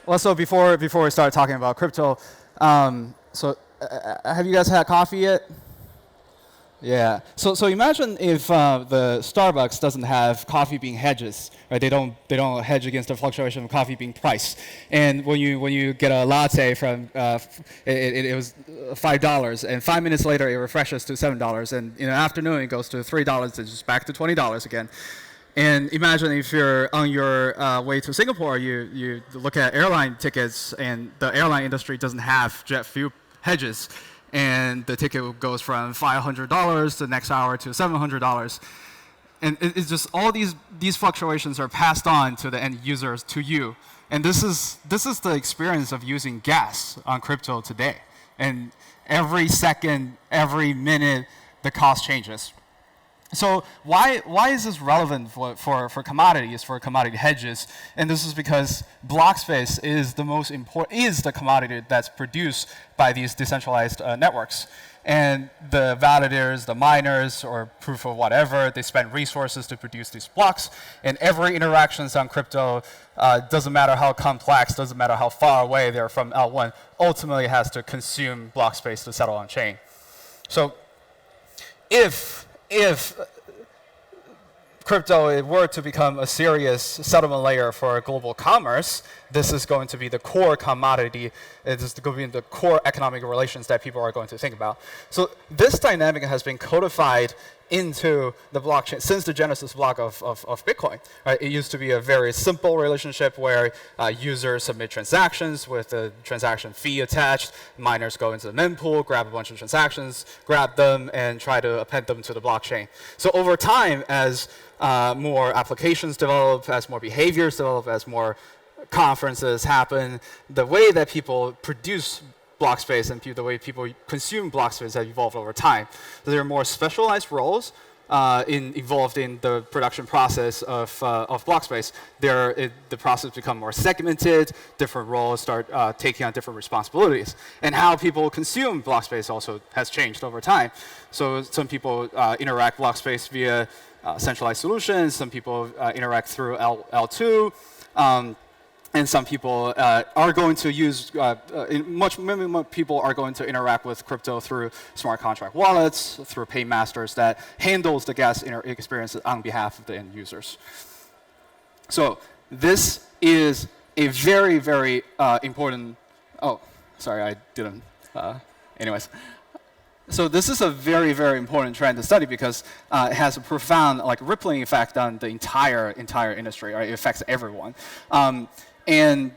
Well, so before we start talking about crypto, have you guys had coffee yet? Yeah. So imagine if the Starbucks doesn't have coffee bean hedges, right? They don't hedge against the fluctuation of coffee bean price. And when you get a latte from it was $5, and 5 minutes later it refreshes to $7, and in the afternoon it goes to $3, it's just back to $20 again. And imagine if you're on your way to Singapore, you look at airline tickets, and the airline industry doesn't have jet fuel hedges. And the ticket goes from $500 the next hour to $700. And it's just all these fluctuations are passed on to the end users, to you. And this is the experience of using gas on crypto today. And every second, every minute, the cost changes. So why is this relevant for commodities, for commodity hedges? And this is because Blockspace is the commodity that's produced by these decentralized networks. And the validators, the miners, or proof of whatever, they spend resources to produce these blocks. And every interactions on crypto, doesn't matter how complex, doesn't matter how far away they're from L1, ultimately has to consume block space to settle on chain. So if crypto were to become a serious settlement layer for global commerce, this is going to be the core commodity. It is going to be the core economic relations that people are going to think about. So this dynamic has been codified into the blockchain since the genesis block of Bitcoin. Right? It used to be a very simple relationship where users submit transactions with a transaction fee attached. Miners go into the mempool, grab a bunch of transactions, grab them, and try to append them to the blockchain. So over time, as more applications develop, as more behaviors develop, as more conferences happen, the way that people produce block space and the way people consume block space have evolved over time. So there are more specialized roles involved in the production process of block space. The process becomes more segmented, different roles start taking on different responsibilities. And how people consume block space also has changed over time. So some people interact block space via centralized solutions, some people interact through L2, and some people are going to use, many more people are going to interact with crypto through smart contract wallets, through paymasters that handles the gas experience on behalf of the end users. So this is a very, very important, oh, sorry, I didn't, anyways. So this is a very, very important trend to study because it has a profound, rippling effect on the entire industry, right? It affects everyone. And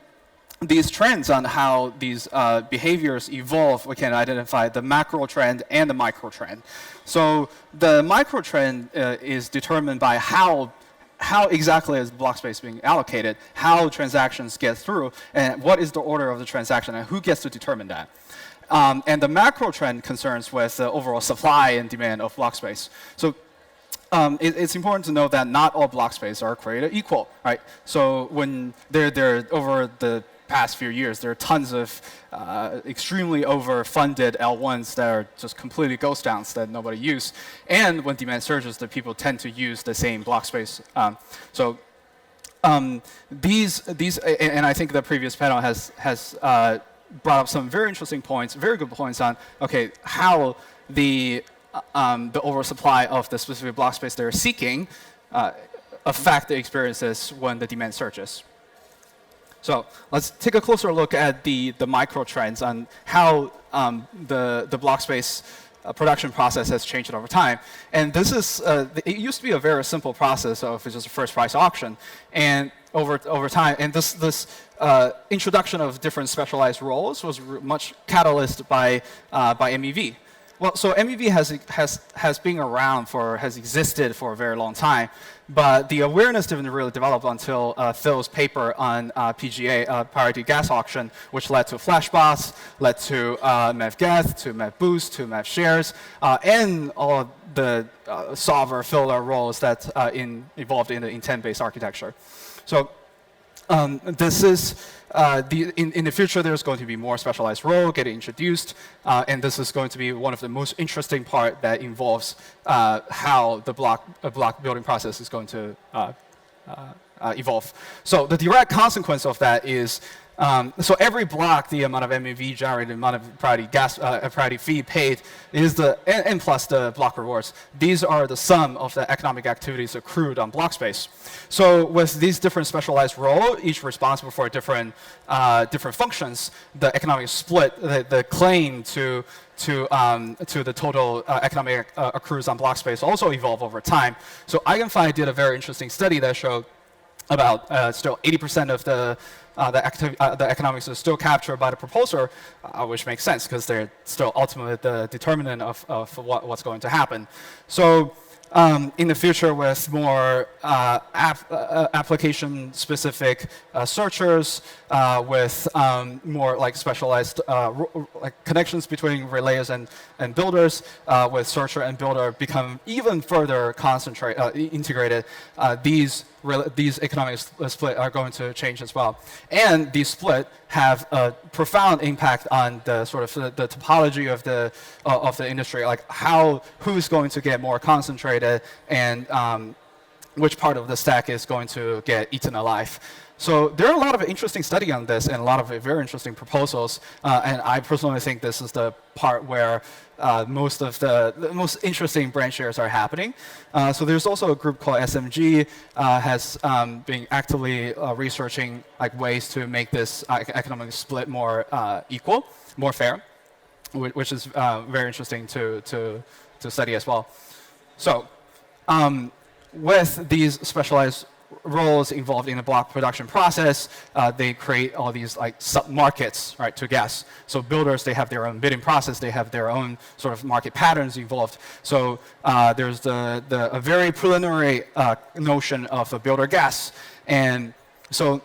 these trends on how these behaviors evolve, we can identify the macro trend and the micro trend. So the micro trend is determined by how exactly is block space being allocated, how transactions get through, and what is the order of the transaction, and who gets to determine that. And the macro trend concerns with the overall supply and demand of block space. So it's important to know that not all block space are created equal, right? So when they're over the past few years, there are tons of extremely overfunded L1s that are just completely ghost towns that nobody uses. And when demand surges, the people tend to use the same block space. These, and I think the previous panel has brought up some very interesting points, very good points on, okay, how the oversupply of the specific block space they're seeking affect the experiences when the demand surges. So let's take a closer look at the micro trends on how the block space production process has changed over time. And this is, it used to be a very simple process of just a first price auction. And over time, and this introduction of different specialized roles was much catalyzed by MEV. Well, so MEV has been around has existed for a very long time, but the awareness didn't really develop until Phil's paper on PGA, Priority Gas Auction, which led to Flashbots, led to MEV-Geth, to MEV-Boost, to MEV-Shares, and all of the solver filler roles that evolved in the intent-based architecture. So this is, in the future, there's going to be more specialized role getting introduced, and this is going to be one of the most interesting part that involves how the block building process is going to evolve. So the direct consequence of that is So every block, the amount of MEV generated, the amount of priority fee paid, is and plus the block rewards. These are the sum of the economic activities accrued on Blockspace. So with these different specialized roles, each responsible for different functions, the economic split, the claim to the total economic accrues on Blockspace also evolve over time. So Eigenfi did a very interesting study that showed about still 80% of the economics is still captured by the proposer, which makes sense because they're still ultimately the determinant of what's going to happen. So in the future, with more application-specific searchers, with more like specialized connections between relayers and builders, with searcher and builder become even further integrated, these economic split are going to change as well. And these split have a profound impact on the sort of the topology of the industry, like who's going to get more concentrated and which part of the stack is going to get eaten alive. So there are a lot of interesting study on this and a lot of very interesting proposals. And I personally think this is the part where most of the most interesting branch shares are happening. So there's also a group called SMG has been actively researching like ways to make this economic split more equal, more fair, which is very interesting to study as well. So with these specialized roles involved in the block production process, they create all these like sub-markets, right, to gas. So builders, they have their own bidding process, they have their own sort of market patterns involved. So there's a very preliminary notion of a builder gas. And so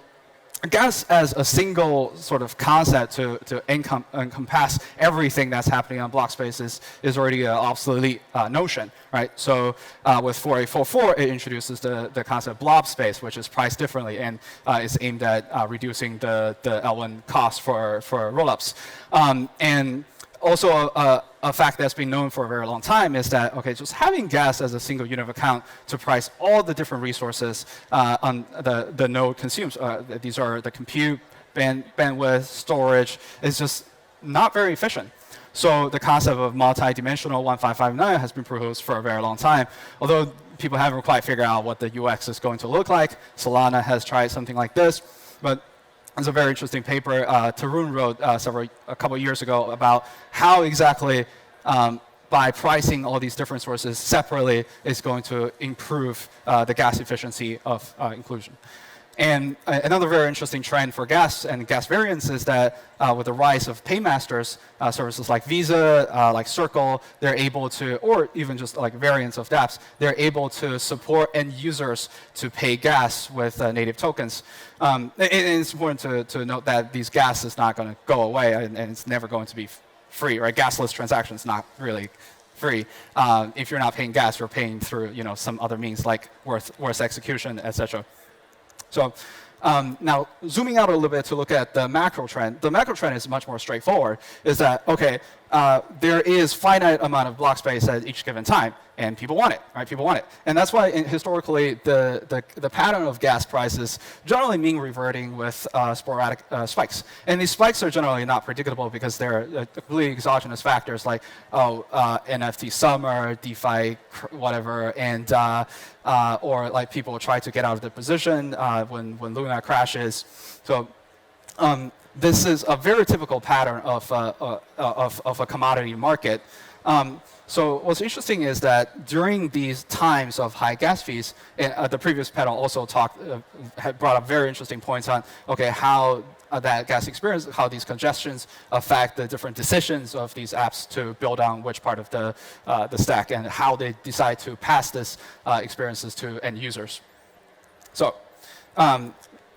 gas as a single sort of concept to encompass everything that's happening on Blockspace is already an obsolete notion, right? So with 4844, it introduces the concept of Blockspace, which is priced differently and is aimed at reducing the L1 cost for rollups. And also, a fact that's been known for a very long time is that, okay, just having gas as a single unit of account to price all the different resources on the node consumes, these are the compute, bandwidth, storage, is just not very efficient. So the concept of multi-dimensional 1559 has been proposed for a very long time, although people haven't quite figured out what the UX is going to look like. Solana has tried something like this, but it's a very interesting paper Tarun wrote a couple of years ago about how exactly by pricing all these different sources separately is going to improve the gas efficiency of inclusion. And another very interesting trend for gas and gas variants is that with the rise of paymasters, services like Visa, like Circle, they're able to, or even just like variants of dApps, they're able to support end users to pay gas with native tokens. And it's important to note that these gas is not going to go away, and it's never going to be free, right? Gasless transactions not really free. If you're not paying gas, you're paying through some other means like worth execution, etc. So now, zooming out a little bit to look at the macro trend, the macro trend is much more straightforward, is that, okay, there is finite amount of block space at each given time, and people want it, right? People want it. And that's why historically the pattern of gas prices generally mean reverting with sporadic spikes. And these spikes are generally not predictable because they're completely exogenous factors like, NFT summer, DeFi, whatever, and or like people try to get out of their position when Luna crashes. So this is a very typical pattern of a commodity market. So what's interesting is that during these times of high gas fees, and the previous panel also had brought up very interesting points on, okay, how that gas experience, how these congestions affect the different decisions of these apps to build on which part of the stack and how they decide to pass this experiences to end users. So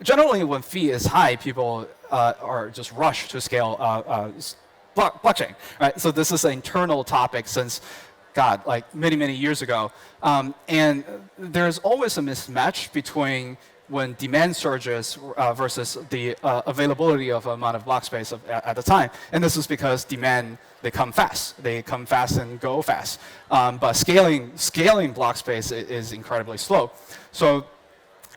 generally when fee is high, people are just rush to scale blockchain, right? So this is an internal topic since, God, like many years ago. And there's always a mismatch between when demand surges versus the availability of amount of block space at the time. And this is because demand, they come fast. They come fast and go fast. But scaling block space is incredibly slow. So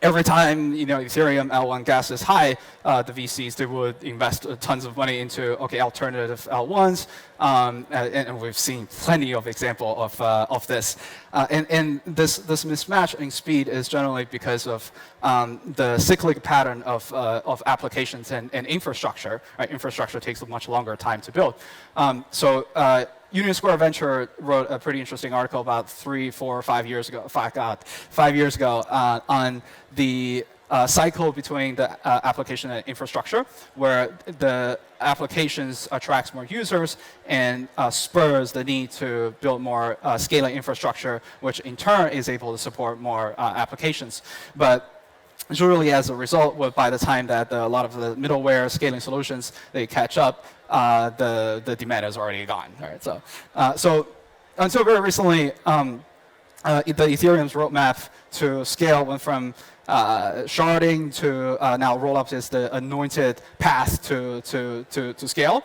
every time Ethereum L1 gas is high, the VCs they would invest tons of money into alternative L1s, and we've seen plenty of example of this. And this mismatch in speed is generally because of the cyclic pattern of applications and infrastructure. Right? Infrastructure takes a much longer time to build. Union Square Venture wrote a pretty interesting article about 3, 4, 5 years ago. 5 years ago on the cycle between the application and infrastructure, where the applications attracts more users and spurs the need to build more scaling infrastructure, which in turn is able to support more applications. But usually, as a result, by the time that a lot of the middleware scaling solutions they catch up, the demand is already gone. Right? So until very recently, the Ethereum's roadmap to scale went from sharding to now Rollups is the anointed path to scale.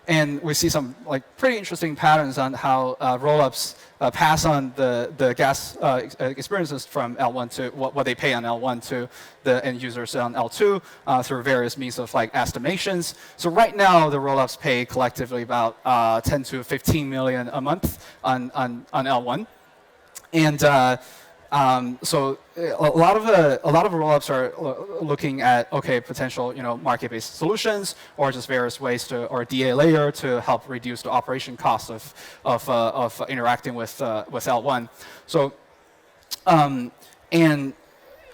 And we see some pretty interesting patterns on how Rollups pass on the gas experiences from L1 to what they pay on L1 to the end users on L2 through various means of estimations. So right now, the Rollups pay collectively about 10 to 15 million a month on L1, and so a lot of rollups are looking at potential market-based solutions or just various ways or DA layer to help reduce the operation cost of interacting with L1. So and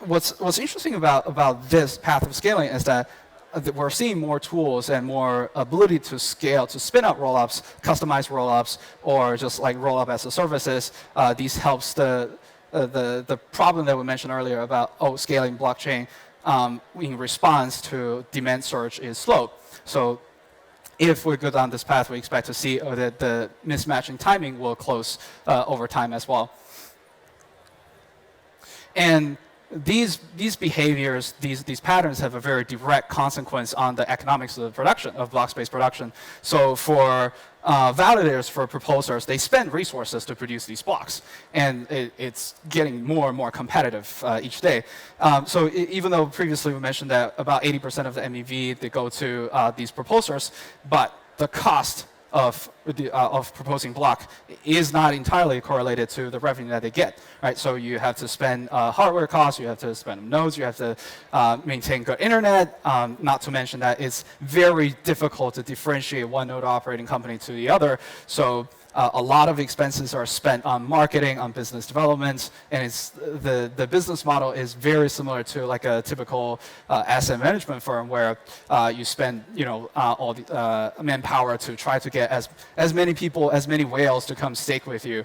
what's interesting about this path of scaling is that we're seeing more tools and more ability to scale, to spin up rollups, customize rollups, or just rollup as a services. These helps the problem that we mentioned earlier about scaling blockchain in response to demand surge is slow. So if we go down this path, we expect to see that the mismatching timing will close over time as well. And these behaviors, these patterns have a very direct consequence on the economics of the production, of Blockspace production. So for validators, for proposers, they spend resources to produce these blocks. And it's getting more and more competitive each day. So even though previously we mentioned that about 80% of the MEV, they go to these proposers, but the cost of proposing block is not entirely correlated to the revenue that they get, right? So you have to spend hardware costs, you have to spend nodes, you have to maintain good internet, not to mention that it's very difficult to differentiate one node operating company to the other. So a lot of expenses are spent on marketing, on business development, and it's the business model is very similar to a typical asset management firm where you spend all the manpower to try to get as many people, as many whales to come stake with you.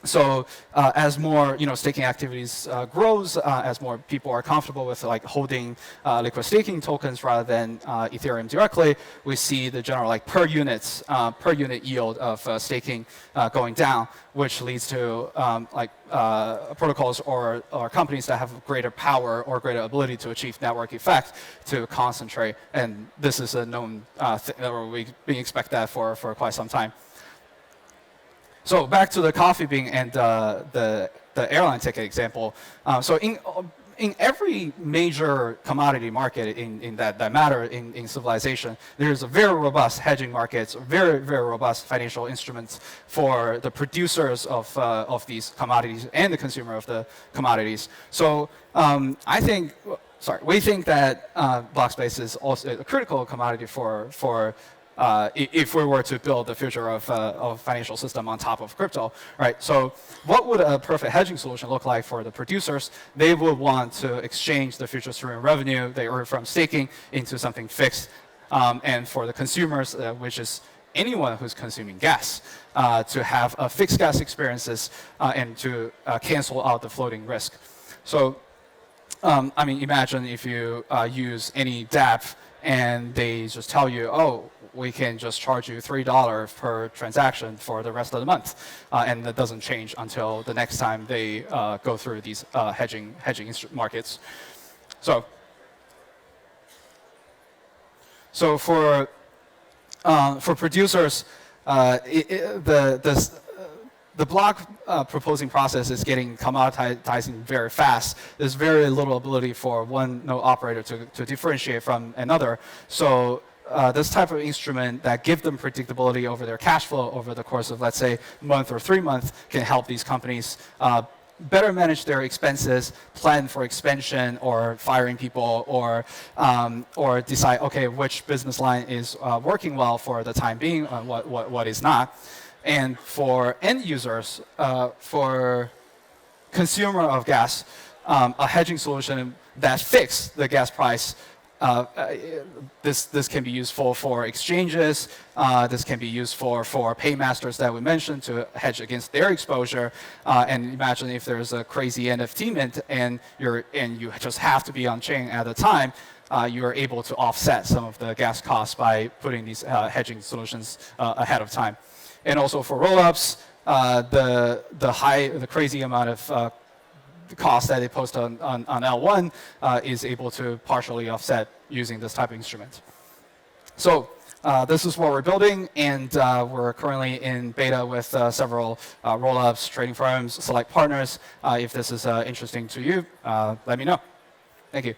So as more staking activities grows, as more people are comfortable with holding liquid staking tokens rather than Ethereum directly, we see the general per unit yield of staking going down, which leads to protocols or companies that have greater power or greater ability to achieve network effect to concentrate. And this is a known thing, or we expect that for quite some time. So back to the coffee bean and the airline ticket example. So in every major commodity market in that matter in civilization, there's a very robust hedging markets, very, very robust financial instruments for the producers of these commodities and the consumer of the commodities. So we think that Blockspace is also a critical commodity for if we were to build the future of financial system on top of crypto, right? So what would a perfect hedging solution look like for the producers? They would want to exchange the future stream revenue they earn from staking into something fixed. And for the consumers, which is anyone who's consuming gas, to have a fixed gas experiences and to cancel out the floating risk. So imagine if you use any dApp and they just tell you, we can just charge you $3 per transaction for the rest of the month, and that doesn't change until the next time they go through these hedging markets. So for producers, the block proposing process is getting commoditizing very fast. There's very little ability for one node operator to differentiate from another. So this type of instrument that give them predictability over their cash flow over the course of, let's say, a month or 3 months can help these companies better manage their expenses, plan for expansion or firing people, or decide, okay, which business line is working well for the time being, what is not. And for end users, for consumer of gas, a hedging solution that fixes the gas price. This can be useful for exchanges. This can be used for paymasters that we mentioned to hedge against their exposure. And imagine if there's a crazy NFT mint and you just have to be on chain at the time. You are able to offset some of the gas costs by putting these hedging solutions ahead of time. And also for rollups, the crazy amount of cost that they post on L1 is able to partially offset using this type of instrument. So this is what we're building, and we're currently in beta with several rollups, trading firms, select partners. If this is interesting to you, let me know. Thank you.